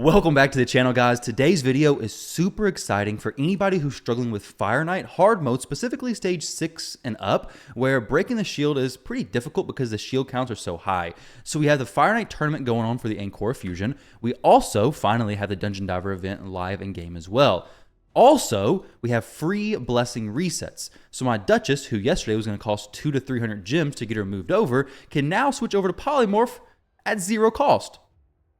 Welcome back to the channel, guys. Today's video is super exciting for anybody who's struggling with Fireknight hard mode, specifically stage 6 and up, where breaking the shield is pretty difficult because the shield counts are so high. So we have the Fireknight tournament going on for the Encore Fusion. We also finally have the Dungeon Diver event live in game as well. Also, we have free blessing resets. So my Duchess, who yesterday was going to cost 200 to 300 gems to get her moved over, can now switch over to Polymorph at 0 cost.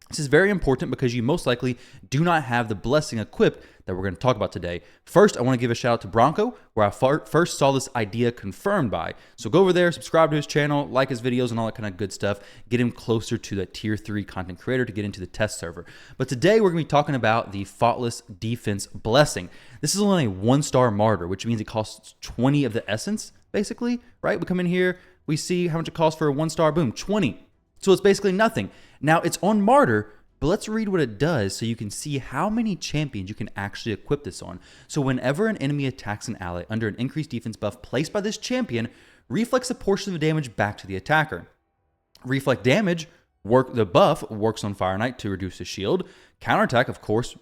This is very important because you most likely do not have the blessing equipped that we're going to talk about today. First, I want to give a shout out to Bronco, where I first saw this idea confirmed by. So go over there, subscribe to his channel, like his videos and all that kind of good stuff. Get him closer to the tier 3 content creator to get into the test server. But today we're going to be talking about the Faultless defense blessing. This is only a 1-star martyr, which means it costs 20 of the essence, basically, right? We come in here, we see how much it costs for a 1-star, boom, 20. So it's basically nothing. Now, it's on Martyr, but let's read what it does so you can see how many champions you can actually equip this on. So whenever an enemy attacks an ally under an increased defense buff placed by this champion, reflects a portion of the damage back to the attacker. Reflect damage, the buff works on Fireknight to reduce the shield. Counterattack, of course,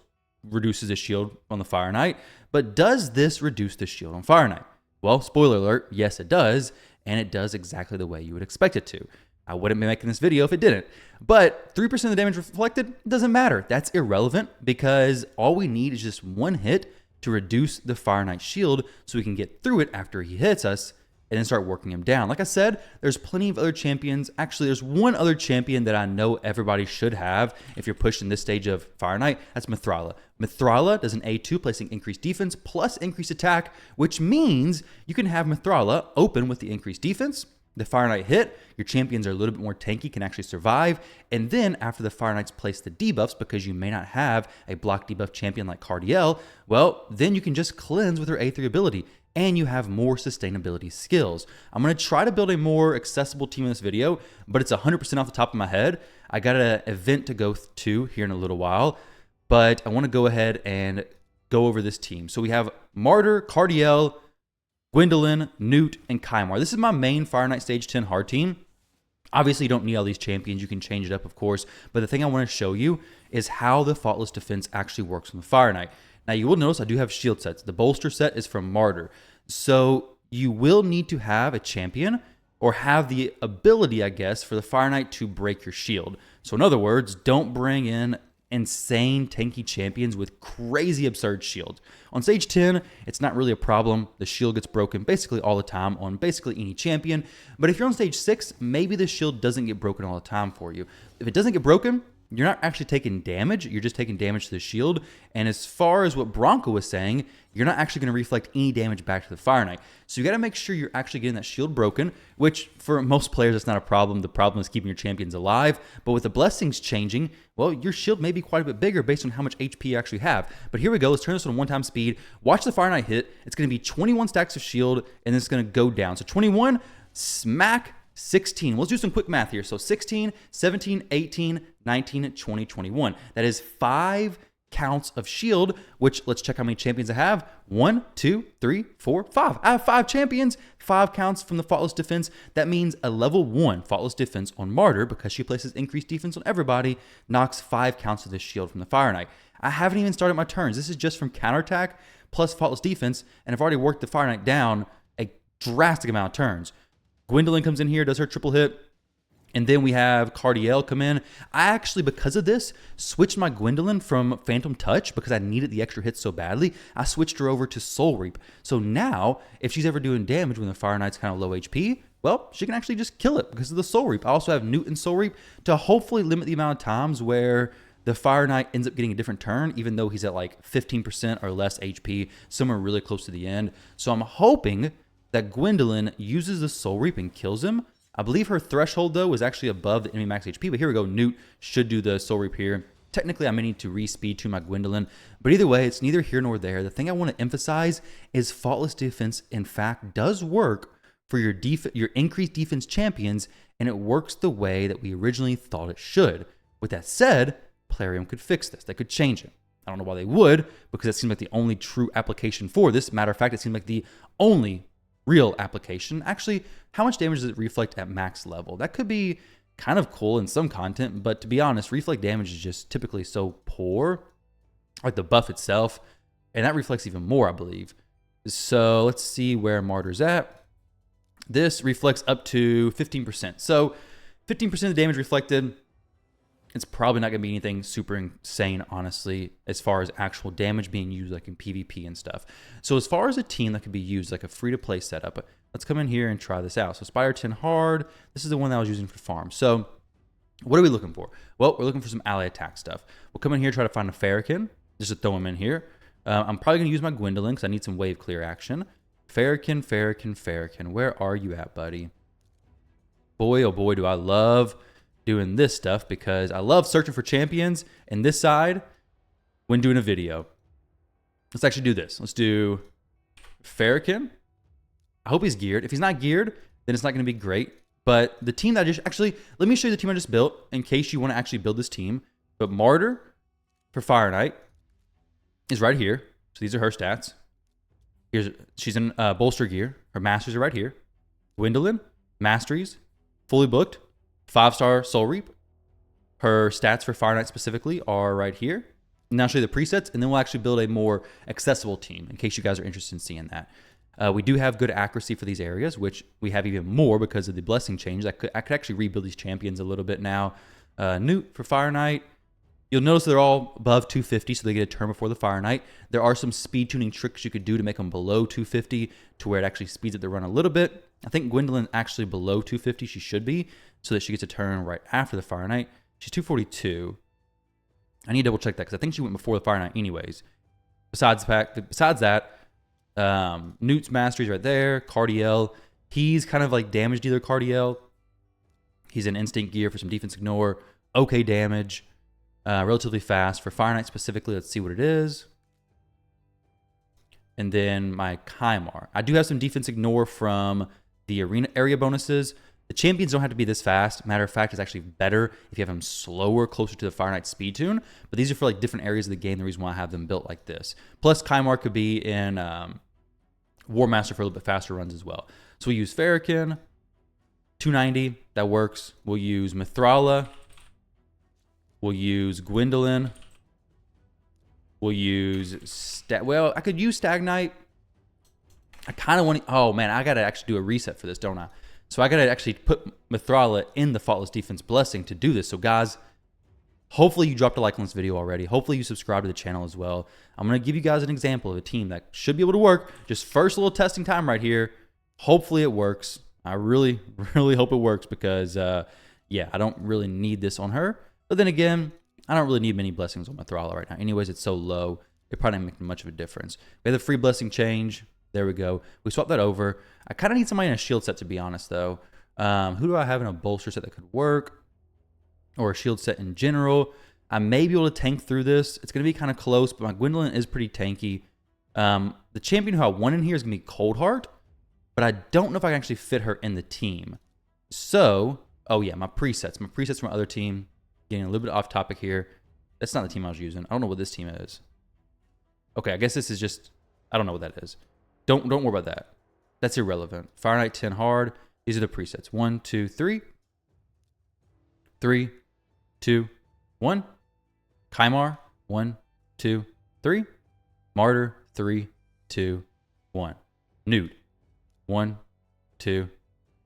reduces the shield on the Fireknight, but does this reduce the shield on Fireknight? Well, spoiler alert, yes it does, and it does exactly the way you would expect it to. I wouldn't be making this video if it didn't. But 3% of the damage reflected doesn't matter. That's irrelevant because all we need is just one hit to reduce the Fireknight shield so we can get through it after he hits us and then start working him down. Like I said, there's plenty of other champions. Actually, there's one other champion that I know everybody should have if you're pushing this stage of Fireknight. That's Mithrala. Mithrala does an A2, placing increased defense plus increased attack, which means you can have Mithrala open with the increased defense. The Fireknight hit, your champions are a little bit more tanky, can actually survive. And then after the Fireknights place the debuffs, because you may not have a block debuff champion like Cardiel, well, then you can just cleanse with her A3 ability and you have more sustainability skills. I'm going to try to build a more accessible team in this video, but it's 100% off the top of my head. I got an event to go to here in a little while, but I want to go ahead and go over this team. So we have Martyr, Cardiel, Gwendolyn, Newt, and Kymar. This is my main Fireknight Stage 10 hard team. Obviously, you don't need all these champions. You can change it up, of course. But the thing I want to show you is how the Faultless defense actually works on the Fireknight. Now, you will notice I do have shield sets. The bolster set is from Martyr. So you will need to have a champion or have the ability, I guess, for the Fireknight to break your shield. So in other words, don't bring in insane tanky champions with crazy absurd shields. On stage 10, it's not really a problem. The shield gets broken basically all the time on basically any champion. But if you're on stage 6, maybe the shield doesn't get broken all the time for you. If it doesn't get broken, you're not actually taking damage. You're just taking damage to the shield. And as far as what Bronco was saying, you're not actually going to reflect any damage back to the Fireknight. So you got to make sure you're actually getting that shield broken, which for most players, it's not a problem. The problem is keeping your champions alive. But with the blessings changing, well, your shield may be quite a bit bigger based on how much HP you actually have. But here we go. Let's turn this on one-time speed. Watch the Fireknight hit. It's going to be 21 stacks of shield, and it's going to go down. So 21, smack, 16. Let's do some quick math here. So 16, 17, 18, 19, 20, 21. That is 5 counts of shield, which let's check how many champions I have. 1, 2, 3, 4, 5. I have 5 champions, 5 counts from the Faultless defense. That means a level 1 Faultless defense on Martyr, because she places increased defense on everybody, knocks 5 counts of this shield from the Fireknight. I haven't even started my turns. This is just from counterattack plus Faultless defense, and I've already worked the Fireknight down a drastic amount of turns. Gwendolyn comes in here, does her triple hit. And then we have Cardiel come in. I actually, because of this, switched my Gwendolyn from Phantom Touch because I needed the extra hits so badly. I switched her over to Soul Reap. So now, if she's ever doing damage when the Fireknight's kind of low HP, well, she can actually just kill it because of the Soul Reap. I also have Newt and Soul Reap to hopefully limit the amount of times where the Fireknight ends up getting a different turn, even though he's at like 15% or less HP, somewhere really close to the end. So I'm hoping that Gwendolyn uses the Soul Reap and kills him. I believe her threshold, though, is actually above the enemy max HP. But here we go. Newt should do the Soul Reap here. Technically, I may need to re-speed to my Gwendolyn. But either way, it's neither here nor there. The thing I want to emphasize is Faultless defense, in fact, does work for your increased defense champions, and it works the way that we originally thought it should. With that said, Plarium could fix this. They could change it. I don't know why they would, because it seems like the only true application for this. Matter of fact, it seems like the only real application. Actually, how much damage does it reflect at max level? That could be kind of cool in some content, but to be honest, reflect damage is just typically so poor, like the buff itself, and that reflects even more, I believe. So let's see where Martyr's at. This reflects up to 15%. So 15% of the damage reflected, it's probably not going to be anything super insane, honestly, as far as actual damage being used like in PvP and stuff. So as far as a team that could be used like a free-to-play setup, let's come in here and try this out. So Spire 10 hard, this is the one that I was using for farm. So what are we looking for? Well, we're looking for some ally attack stuff. We'll come in here, try to find a Fireknight, just to throw him in here. I'm probably going to use my Gwendolyn because I need some wave clear action. Fireknight, where are you at, buddy? Boy, oh boy, do I love doing this stuff because I love searching for champions in this side when doing a video. Let's actually do this. Let's do Fireknight. I hope he's geared. If he's not geared, then it's not going to be great. But the team that I just actually, let me show you the team I just built in case you want to actually build this team. But Martyr for Fireknight is right here. So these are her stats. She's in bolster gear. Her masters are right here. Gwendolyn, masteries, fully booked, 5-star soul reap. Her stats for Fireknight specifically are right here. And I'll show you the presets, and then we'll actually build a more accessible team in case you guys are interested in seeing that. We do have good accuracy for these areas, which we have even more because of the blessing change. I could actually rebuild these champions a little bit now. Newt for Fireknight. You'll notice they're all above 250, so they get a turn before the Fireknight. There are some speed tuning tricks you could do to make them below 250 to where it actually speeds up the run a little bit. I think Gwendolyn actually below 250, she should be, so that she gets a turn right after the Fireknight. She's 242. I need to double check that because I think she went before the Fireknight anyways. Besides that, Newt's mastery's right there. Cardiel, he's kind of like damage dealer Cardiel. He's in instinct gear for some defense ignore. Okay damage. Relatively fast. For Fireknight specifically, let's see what it is. And then my Kymar. I do have some defense ignore from the arena area bonuses. The champions don't have to be this fast. Matter of fact, it's actually better if you have them slower, closer to the Fireknight speed tune. But these are for like different areas of the game. The reason why I have them built like this. Plus, Kymar could be in War Master for a little bit faster runs as well. So we use Fireknight, 290. That works. We'll use Mithrala. We'll use Gwendolyn. We'll use well, I could use Stagnite. I kind of want to, oh man, I got to actually do a reset for this, don't I? So I got to actually put Mithrala in the Faultless Defense Blessing to do this. So guys, hopefully you dropped a like on this video already. Hopefully you subscribe to the channel as well. I'm going to give you guys an example of a team that should be able to work. Just first little testing time right here. Hopefully it works. I really, really hope it works because, yeah, I don't really need this on her. But then again, I don't really need many blessings on Mithrala right now. Anyways, it's so low, it probably doesn't make much of a difference. We have the free blessing change. There we go. We swap that over. I kind of need somebody in a shield set, to be honest, though. Who do I have in a bolster set that could work? Or a shield set in general? I may be able to tank through this. It's going to be kind of close, but my Gwendolyn is pretty tanky. The champion who I want in here is going to be Coldheart, but I don't know if I can actually fit her in the team. So, oh yeah, my presets. My presets from my other team. Getting a little bit off topic here. That's not the team I was using. I don't know what this team is. Okay, I guess this is just, I don't know what that is. Don't worry about that. That's irrelevant. Fireknight 10 hard. These are the presets. 1, 2, 3. 3, 2, 1. Kymar. 1, 2, 3. Martyr. 3, 2, 1. Newt. 1, 2,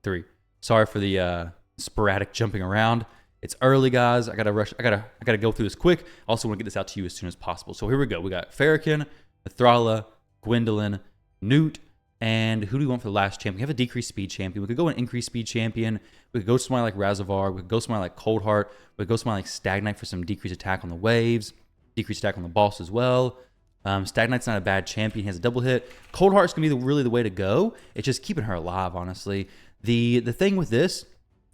3. Sorry for the sporadic jumping around. It's early, guys. I gotta rush. I gotta go through this quick. I also want to get this out to you as soon as possible. So here we go. We got Fireknight, Mithrala, Gwendolyn, Newt, and who do we want for the last champion? We have a decreased speed champion. We could go an increased speed champion. We could go somebody like Razavar. We could go somebody like Coldheart. We could go somebody like Stagnite for some decreased attack on the waves, decreased attack on the boss as well. Stagnite's not a bad champion. He has a double hit. Coldheart's gonna be really the way to go. It's just keeping her alive, honestly. The thing with this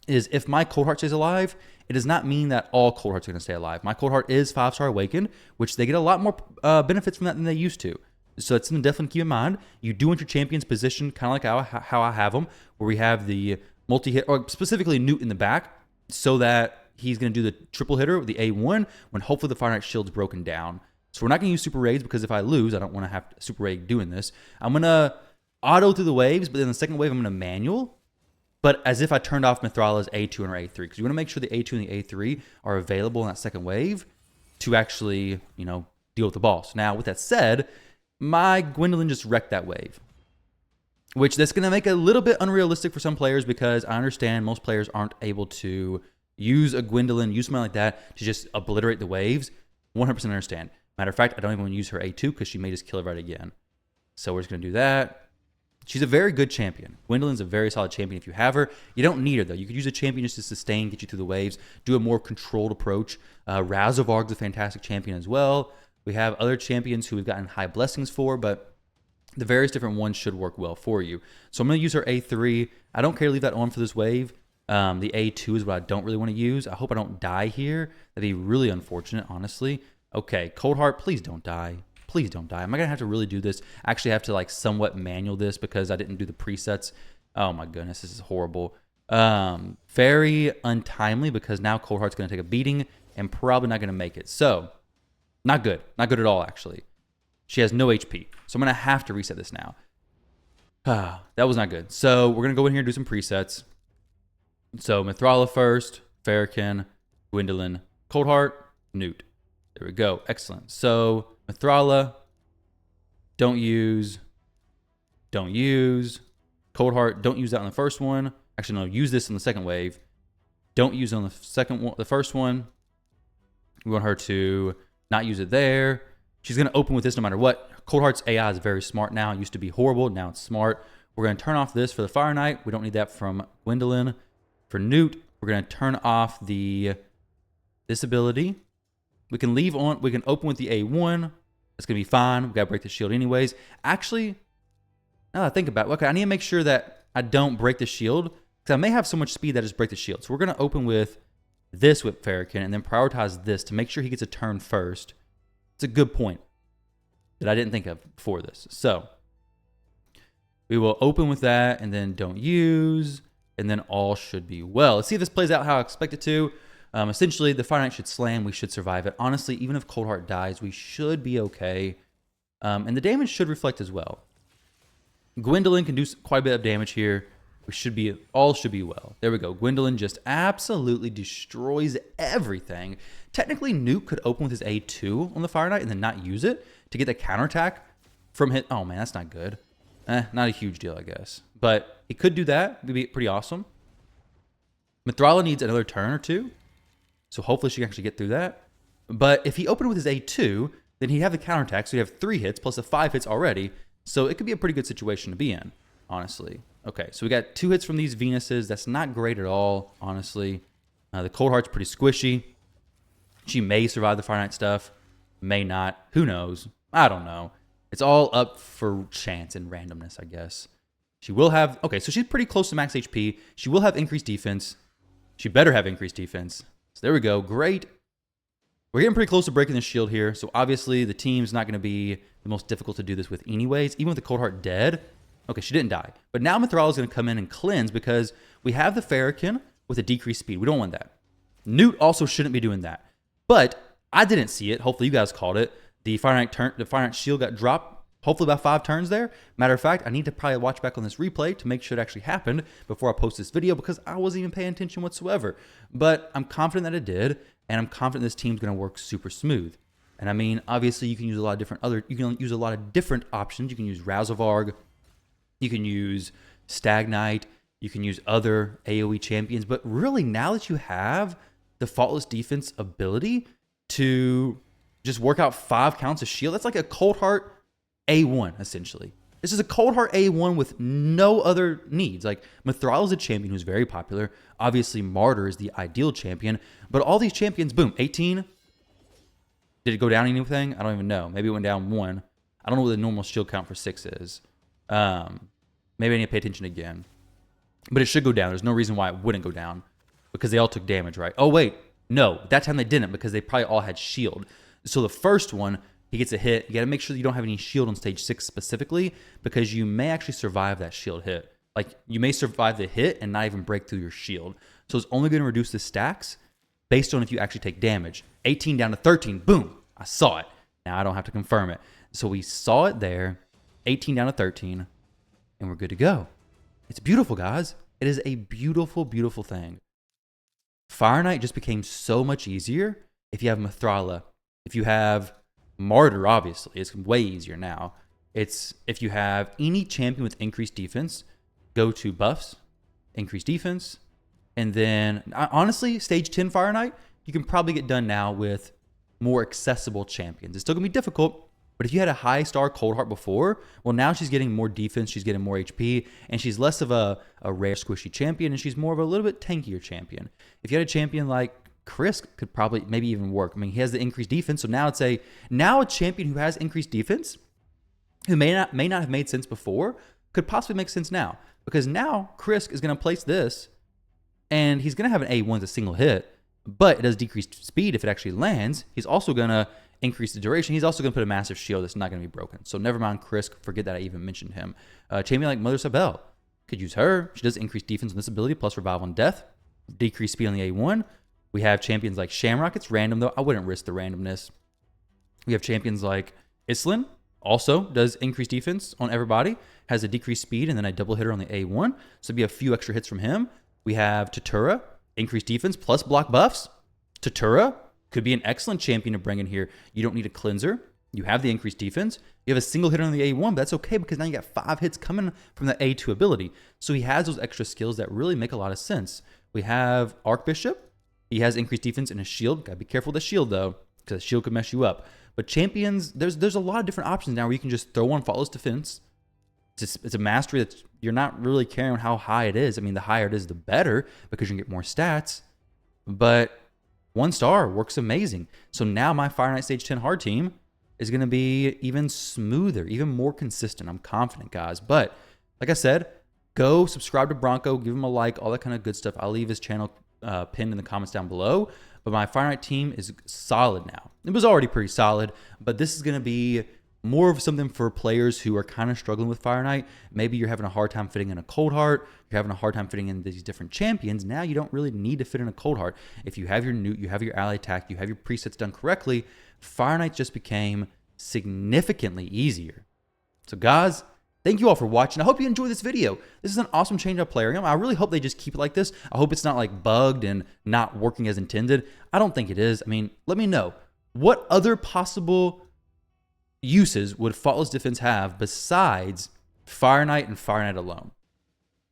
is if my Coldheart stays alive, it does not mean that all Coldhearts are going to stay alive. My Coldheart is 5-star awakened, which they get a lot more benefits from that than they used to. So that's something to definitely keep in mind. You do want your champions positioned kind of like how I have them, where we have the multi-hit, or specifically Newt in the back, so that he's going to do the triple hitter with the A1 when hopefully the Fireknight shield's broken down. So we're not going to use super raids because if I lose, I don't want to have super raid doing this. I'm going to auto through the waves, but then the second wave I'm going to manual. but as if I turned off Mithrala's A2 and her A3, because you want to make sure the A2 and the A3 are available in that second wave to actually, you know, deal with the boss. Now, with that said, my Gwendolyn just wrecked that wave, which that's going to make it a little bit unrealistic for some players, because I understand most players aren't able to use a Gwendolyn, use something like that to just obliterate the waves. 100% understand. Matter of fact, I don't even want to use her A2 because she may just kill it right again. So we're just going to do that. She's a very good champion. Gwendolyn's a very solid champion if you have her. You don't need her, though. You could use a champion just to sustain, get you through the waves, do a more controlled approach. Razovarg's a fantastic champion as well. We have other champions who we've gotten high blessings for, but the various different ones should work well for you. So I'm going to use her A3. I don't care to leave that on for this wave. The A2 is what I don't really want to use. I hope I don't die here. That'd be really unfortunate, honestly. Okay, Cold Heart, please don't die. Please don't die. Am I going to have to really do this? I actually have to like somewhat manual this because I didn't do the presets. Oh my goodness, this is horrible. Very untimely because now Cold Heart's going to take a beating and probably not going to make it. So, not good. Not good at all, actually. She has no HP. So I'm going to have to reset this now. That was not good. So we're going to go in here and do some presets. So Mithrala first, Fireknight, Gwendolyn, Cold Heart, Newt. There we go. Excellent. So Mithrala, don't use. Cold Heart, don't use that on the first one. Actually, no, use this in the second wave. Don't use it on the second one, the first one. We want her to not use it there. She's going to open with this no matter what. Cold Heart's AI is very smart now. It used to be horrible. Now it's smart. We're going to turn off this for the Fireknight. We don't need that from Gwendolyn. For Newt, we're going to turn off this ability. We can leave on. We can open with the A1. It's going to be fine. We got to break the shield anyways. Actually, now that I think about it, okay, I need to make sure that I don't break the shield because I may have so much speed that I just break the shield. So we're going to open with this with Fireknight and then prioritize this to make sure he gets a turn first. It's a good point that I didn't think of before this. So we will open with that and then don't use, and then all should be well. Let's see if this plays out how I expect it to. Essentially, the Fireknight should slam. We should survive it. Honestly, even if Cold Heart dies, we should be okay. And the damage should reflect as well. Gwendolyn can do quite a bit of damage here. All should be well. There we go. Gwendolyn just absolutely destroys everything. Technically, Newt could open with his A2 on the Fireknight and then not use it to get the counterattack from hit. Oh man, that's not good. Not a huge deal, I guess. But he could do that. It'd be pretty awesome. Mithrala needs another turn or two. So hopefully she can actually get through that. But if he opened with his A2, then he'd have the counterattack. So you have 3 hits plus the 5 hits already. So it could be a pretty good situation to be in, honestly. Okay, so we got 2 hits from these Venuses. That's not great at all, honestly. The Cold Heart's pretty squishy. She may survive the Fireknight stuff. May not. Who knows? I don't know. It's all up for chance and randomness, I guess. She will have... Okay, so she's pretty close to max HP. She will have increased defense. She better have increased defense. So there we go. Great. We're getting pretty close to breaking the shield here. So obviously the team's not going to be the most difficult to do this with anyways. Even with the Cold Heart dead. Okay, she didn't die. But now Mithrala is going to come in and cleanse because we have the Fireknight with a decreased speed. We don't want that. Newt also shouldn't be doing that. But I didn't see it. Hopefully you guys called it. The Fireknight shield got dropped. Hopefully about 5 turns there. Matter of fact, I need to probably watch back on this replay to make sure it actually happened before I post this video because I wasn't even paying attention whatsoever. But I'm confident that it did, and I'm confident this team's going to work super smooth. And I mean, obviously, you can use a lot of different options. You can use Razovarg, you can use Fireknight, you can use other AoE champions. But really, now that you have the Faultless defense ability to just work out 5 counts of shield, that's like a Cold Heart A1, essentially. This is a Cold Heart A1 with no other needs. Like, Mithrala is a champion who's very popular. Obviously, Martyr is the ideal champion. But all these champions, boom, 18. Did it go down anything? I don't even know. Maybe it went down 1. I don't know what the normal shield count for 6 is. Maybe I need to pay attention again. But it should go down. There's no reason why it wouldn't go down. Because they all took damage, right? Oh, wait. No, that time they didn't because they probably all had shield. So the first one, he gets a hit. You got to make sure that you don't have any shield on stage 6 specifically because you may actually survive that shield hit. Like, you may survive the hit and not even break through your shield. So it's only going to reduce the stacks based on if you actually take damage. 18 down to 13. Boom. I saw it. Now I don't have to confirm it. So we saw it there. 18 down to 13. And we're good to go. It's beautiful, guys. It is a beautiful, beautiful thing. Fireknight just became so much easier if you have Mithrala. If you have Martyr, obviously, it's way easier now. It's if you have any champion with increased defense, go to buffs, increase defense, and then honestly, stage 10 Fireknight, you can probably get done now with more accessible champions. It's still gonna be difficult, but if you had a high star Coldheart before, well, now she's getting more defense, she's getting more HP, and she's less of a rare squishy champion, and she's more of a little bit tankier champion. If you had a champion like Chris, could probably maybe even work. I mean, he has the increased defense, so now it's a champion who has increased defense, who may not have made sense before, could possibly make sense now. Because now Chris is going to place this, and he's going to have an A1 as a single hit, but it does decrease speed if it actually lands. He's also going to increase the duration. He's also going to put a massive shield that's not going to be broken. So never mind Chris. Forget that I even mentioned him. Champion like Mother Sabelle. Could use her. She does increase defense on this ability, plus revival on death. Decrease speed on the A1. We have champions like Shamrock. It's random, though. I wouldn't risk the randomness. We have champions like Islin. Also does increase defense on everybody. Has a decreased speed and then a double hitter on the A1. So it'd be a few extra hits from him. We have Tatura. Increased defense plus block buffs. Tatura could be an excellent champion to bring in here. You don't need a cleanser. You have the increased defense. You have a single hit on the A1, but that's okay because now you got 5 hits coming from the A2 ability. So he has those extra skills that really make a lot of sense. We have Archbishop. He has increased defense and a shield. Gotta be careful with the shield though, because the shield could mess you up. But champions, there's a lot of different options now where you can just throw on Faultless defense. It's a mastery that you're not really caring how high it is. I mean, the higher it is, the better because you can get more stats. But 1 star works amazing. So now my Fireknight Stage 10 hard team is going to be even smoother, even more consistent. I'm confident, guys. But like I said, go subscribe to Bronco, give him a like, all that kind of good stuff. I'll leave his channel pinned in the comments down below. But my Fireknight team is solid now. It was already pretty solid, but this is going to be more of something for players who are kind of struggling with Fireknight. Maybe you're having a hard time fitting in a Coldheart. You're having a hard time fitting in these different champions. Now you don't really need to fit in a Coldheart. If you have your Newt, you have your ally attack, you have your presets done correctly, Fireknight just became significantly easier. So guys, thank you all for watching. I hope you enjoyed this video. This is an awesome change up Playerium. I really hope they just keep it like this. I hope it's not like bugged and not working as intended. I don't think it is. I mean, let me know. What other possible uses would Faultless Defense have besides Fireknight and Fireknight alone?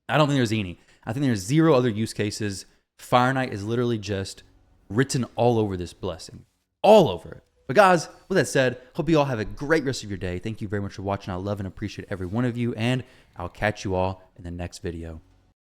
I don't think there's any. I think there's 0 other use cases. Fireknight is literally just written all over this blessing. All over it. But guys, with that said, hope you all have a great rest of your day. Thank you very much for watching. I love and appreciate every one of you, and I'll catch you all in the next video.